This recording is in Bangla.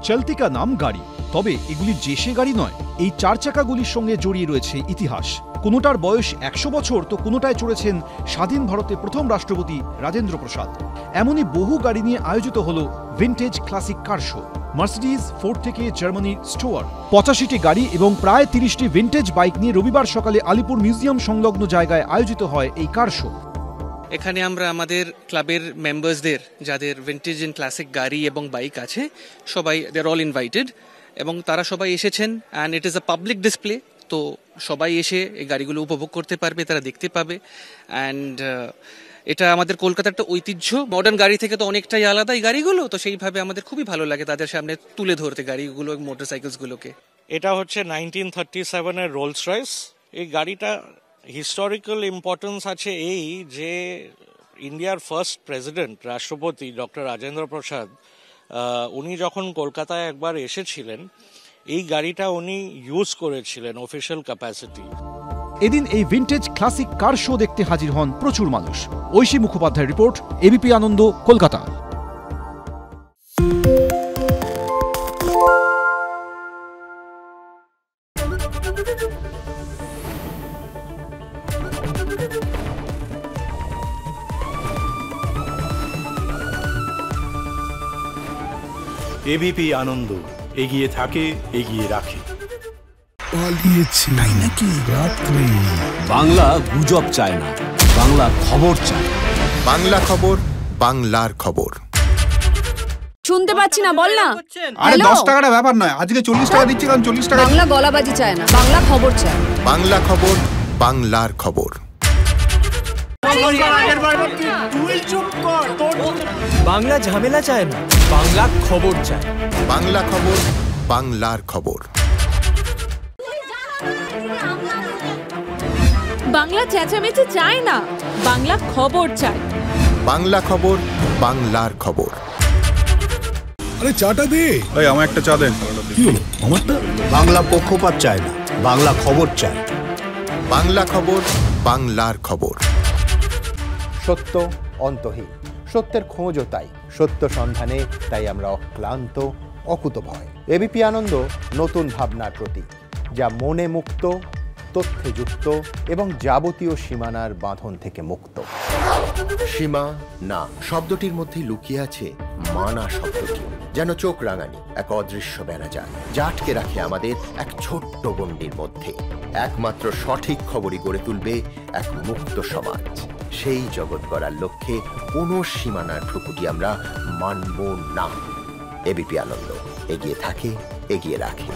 চলতি কা নাম গাড়ি, তবে এগুলি যে সে গাড়ি নয়। এই চার চাকাগুলির সঙ্গে জড়িয়ে রয়েছে ইতিহাস। কোনোটার বয়স 100 বছর, তো কোনোটায় চড়েছেন স্বাধীন ভারতের প্রথম রাষ্ট্রপতি রাজেন্দ্র প্রসাদ। এমনই বহু গাড়ি নিয়ে আয়োজিত হল ভিন্টেজ ক্লাসিক কার শো। মার্সিডিজ, ফোর্ড থেকে জার্মানির স্টোয়ার, 85টি গাড়ি এবং প্রায় 30টি ভিন্টেজ বাইক নিয়ে রবিবার সকালে আলিপুর মিউজিয়াম সংলগ্ন জায়গায় আয়োজিত হয় এই কার শো। এখানে আমরা আমাদের ক্লাবের মেম্বার্সদের, যাদের ভিন্টেজ এন্ড ক্লাসিক গাড়ি এবং বাইক আছে, সবাই দে আর অল ইনভাইটেড এবং তারা সবাই এসেছেন। And it is a public display, তো সবাই এসে এই গাড়িগুলো উপভোগ করতে পারবে, তারা দেখতে পাবে। অ্যান্ড এটা আমাদের কলকাতার একটা ঐতিহ্য, মডার্ন গাড়ি থেকে তো অনেকটাই আলাদা এই গাড়িগুলো, তো সেইভাবে আমাদের খুবই ভালো লাগে তাদের সামনে তুলে ধরতে গাড়িগুলো, মোটরসাইকেলসগুলোকে। এটা হচ্ছে 1937-এর রোলস রয়েস। এই গাড়িটা হিস্টোরিক্যাল ইম্পর্টেন্স আছে এই যে ইন্ডিয়ার ফার্স্ট প্রেসিডেন্ট, রাষ্ট্রপতি ডক্টর রাজেন্দ্র প্রসাদ, উনি যখন কলকাতায় একবার এসেছিলেন, এই গাড়িটা উনি ইউজ করেছিলেন অফিসিয়াল ক্যাপাসিটি। এদিন এই ভিন্টেজ ক্লাসিক কার শো দেখতে হাজির হন প্রচুর মানুষ। ঐশী মুখোপাধ্যায়ের রিপোর্ট, এবিপি আনন্দ, কলকাতা। এবিপি আনন্দ, এগিয়ে থাকে, এগিয়ে রাখে। পালিয়েছে তাই নাকি? রাত্রি বাংলা গুজব চায় না, বাংলা খবর চায়। বাংলা খবর, বাংলার খবর। শুনতে পাচ্ছি না, বল না। আরে 10 টাকাটা ব্যাপার নয়, আজকে 40 টাকা দিচ্ছি, কারণ 40 টাকা। বাংলা গলাবাজি চায় না, বাংলা খবর চায়। বাংলা খবর, বাংলার খবর। বাংলা ঝামেলা চায় না, বাংলা খবর চায়। বাংলা খবর, বাংলার খবর। বাংলা চেঁচামেচি চায় না, বাংলা খবর চায়। বাংলা খবর, বাংলার খবর। আরে চাটা দে। এই আমার একটা চা দেন। কি হলো আমারটা? বাংলা পক্ষপাত চায় না, বাংলা খবর চায়। বাংলা খবর, বাংলার খবর। সত্য অন্তহীন, সত্যের খোঁজও তাই, সত্য সন্ধানে তাই আমরা অক্লান্ত, অকুতভয়। এবিপি আনন্দ নতুন ভাবনার প্রতীক, যা মনে মুক্ত, তথ্যে যুক্ত এবং যাবতীয় সীমানার বাঁধন থেকে মুক্ত। সীমা না শব্দটির মধ্যেই লুকিয়ে আছে মানা শব্দটি, যেন চোখ রাঙানি এক অদৃশ্য বেড়াজাল, যা আটকে রাখে আমাদের এক ছোট্ট গণ্ডির মধ্যে। একমাত্র সঠিক খবরই গড়ে তুলবে এক মুক্ত সমাজ। সেই জগৎ গড়ার লক্ষ্যে কোনো সীমানার ঠুকুটি আমরা মানব না। এবিপি আনন্দ, এগিয়ে থাকে, এগিয়ে রাখে।